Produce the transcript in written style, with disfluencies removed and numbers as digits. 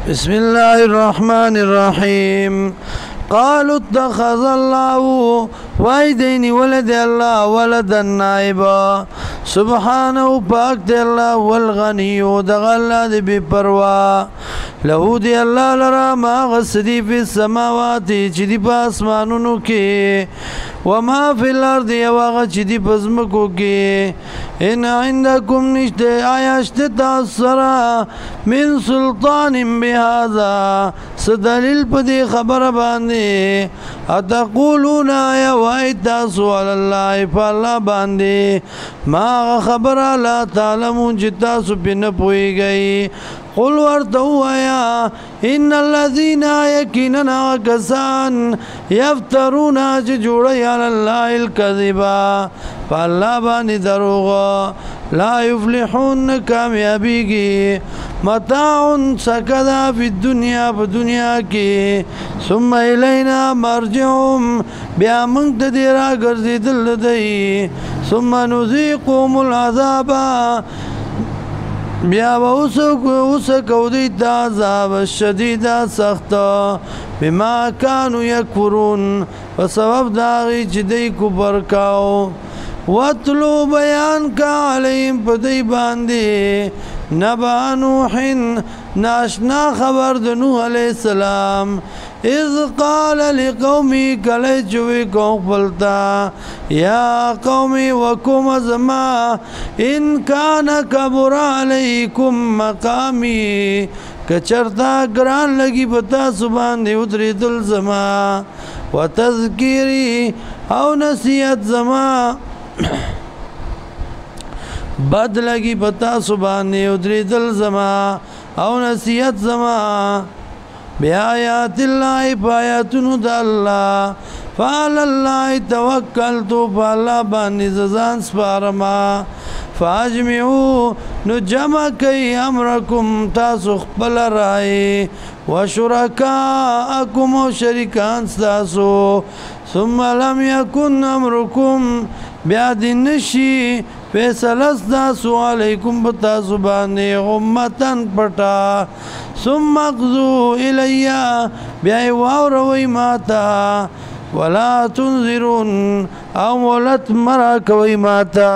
بسم الله الرحمن الرحيم قالوا اتخذ الله وایدینی ولد الله ولد النائبا سبحانه پاک دی الله والغنی دغ الله دی بی پروا له دی الله لرا ما غسدی فی السماوات چې دی په اسمانونو کې وما فی الارض یواغ چې دی په ځمکو کې ان عندکم نشته آیاشت تاثرا من سلطان بهذا سدلیل په دی خبر باندې اتقولون یا وای تاسو علی الله فالله باندې ما خبر لا تعلمون چې تاسو په نه پويږئ قل ورته وایا ان الذين يكننا كسان يفترون چې جوړي علی الله الكذبا فالله باندې دروغ لا يفلحون کامیابیږي متاع سکدا فی الدنیا په دنیا کې ثم الینا مرجعهم بیا موږ ته دی راګرځېدل دی ثم نذيقهم العذاب بیا به اوس کو دی دا عذاب الشدید سخت بما كانوا يكفرون په سبب دا غي چې دی کفر کاو واتلو بیان کا علیم په دی باندې نبا نوح ناشنا خبر د نوح علیہ السلام اذ قال لقومي کله چوي قوم بلتا یا قومي وکم زما ان کان کبر علیکم مقامی کچرتا ګران لګي پتا سبحان دی ودریدل زما وتذکری او نصیحت زما بد لگی پتا سبحانی ادری دل زما او نصیحت زما بی آیات اللہ پایاتنو دا اللہ فعل اللہ توکلتو فاللہ بانی ززان سپارما فاجمعو نو جمع کئی امرکم تاسو خپل رائی وشرکاءکم و شرکان ستاسو ثم لم یکن امرکم بیادی نشی فیصلس تاسو علیکم بتاسو باندې غمتن پټا ثم اقضوا الیا بیای واوروی ماتا ولا تنذرون او ولت مرا کوي ماتا